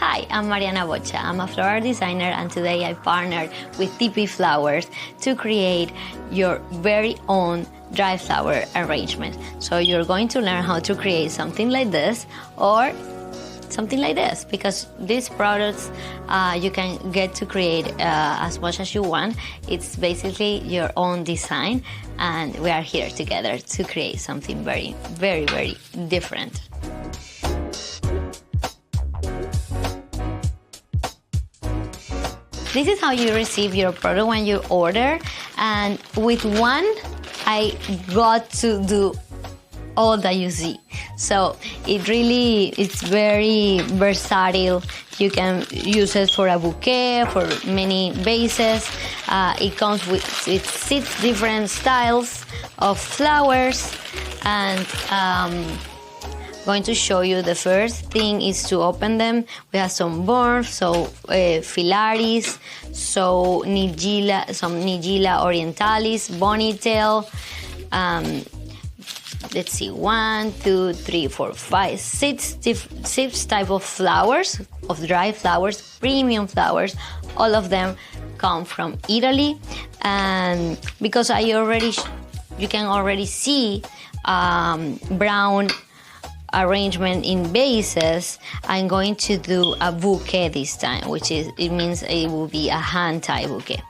Hi, I'm Mariana Boccia. I'm a floral designer, and today I partnered with TP Flowers to create your very own dry flower arrangement. So you're going to learn how to create something like this or something like this, because these products you can get to create as much as you want. It's basically your own design, and we are here together to create something very, very, very different. This is how you receive your product when you order, and with one, I got to do all that you see. So it's very versatile. You can use it for a bouquet, for many vases. It comes with 6 different styles of flowers, and going to show you. The first thing is to open them. We have some burns, so filaris, so some Nigilla orientalis, bonitail. Let's see, 1, 2, 3, 4, 5, 6 type of flowers, of dry flowers, premium flowers. All of them come from Italy, and because you can already see brown arrangement in vases, I'm going to do a bouquet this time, it means it will be a hand tie bouquet.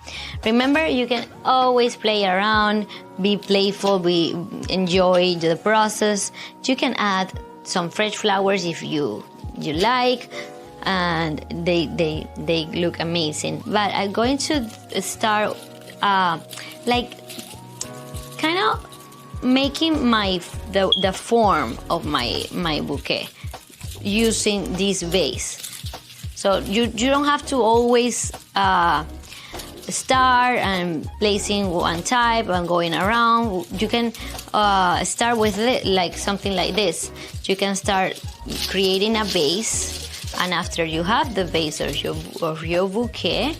Remember, you can always play around, be playful, enjoy the process. You can add some fresh flowers if you like, and they look amazing. But I'm going to start like kind of making the form of my bouquet using this vase. So you don't have to always start and placing one type and going around. You can start with like something like this. You can start creating a vase, and after you have the vase of your bouquet,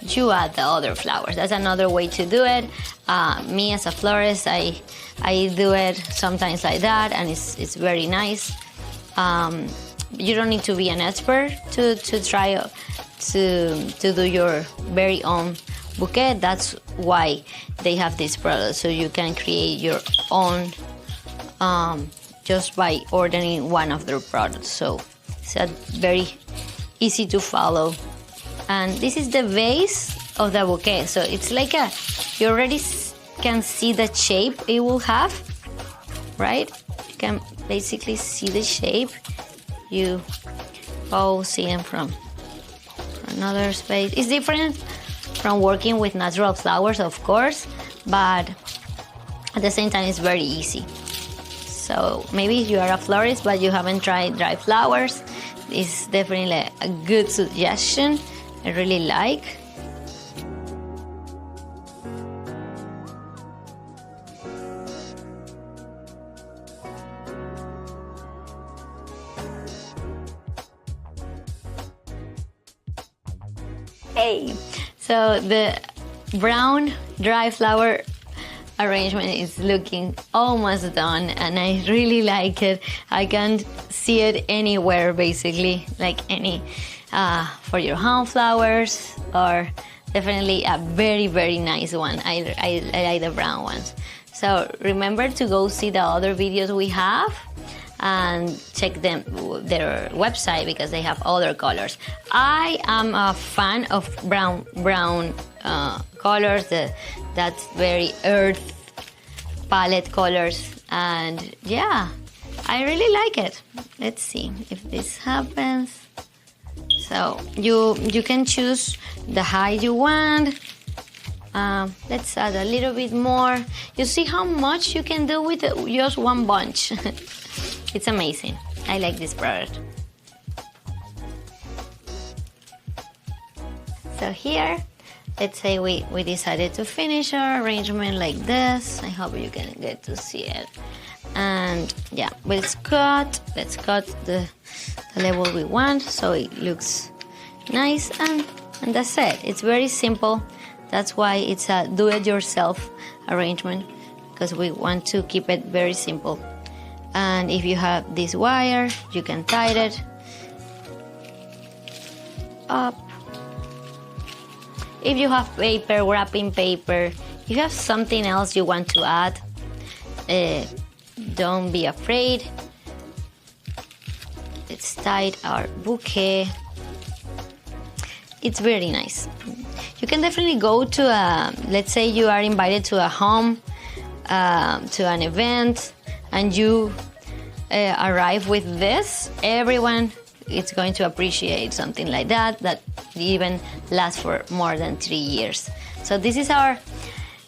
you add the other flowers. That's another way to do it. Me as a florist, I do it sometimes like that, and it's very nice. You don't need to be an expert to try to do your very own bouquet. That's why they have this product, so you can create your own just by ordering one of their products. So it's a very easy to follow. And this is the base of the bouquet. So it's like you already can see the shape it will have, right? You can basically see the shape. You see them from another space. It's different from working with natural flowers, of course, but at the same time, it's very easy. So maybe if you are a florist but you haven't tried dry flowers, it's definitely a good suggestion. I really like. Hey, so the brown dry flower arrangement is looking almost done, and I really like it. I can see it anywhere, basically, like any for your home flowers, or definitely a very, very nice one. I like the brown ones. So remember to go see the other videos we have and check their website, because they have other colors. I am a fan of brown colors, that's very earth palette colors, and yeah, I really like it. Let's see if this happens. So you can choose the height you want. Let's add a little bit more. You see how much you can do with just one bunch. It's amazing. I like this product. So here, let's say we decided to finish our arrangement like this. I hope you can get to see it. And yeah, let's cut the level we want so it looks nice, and that's it. It's very simple. That's why it's a do-it-yourself arrangement, because we want to keep it very simple. And if you have this wire, you can tie it up. If you have paper, wrapping paper, if you have something else you want to add, don't be afraid. Let's tie our bouquet. It's very nice. You can definitely go to let's say you are invited to a home, to an event, and you arrive with this. Everyone is going to appreciate something like that even lasts for more than 3 years. So this is our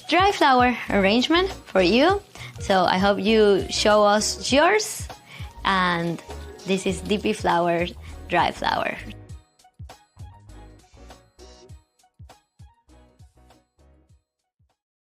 dry flower arrangement for you. So I hope you show us yours. And this is DP Flower dry flower.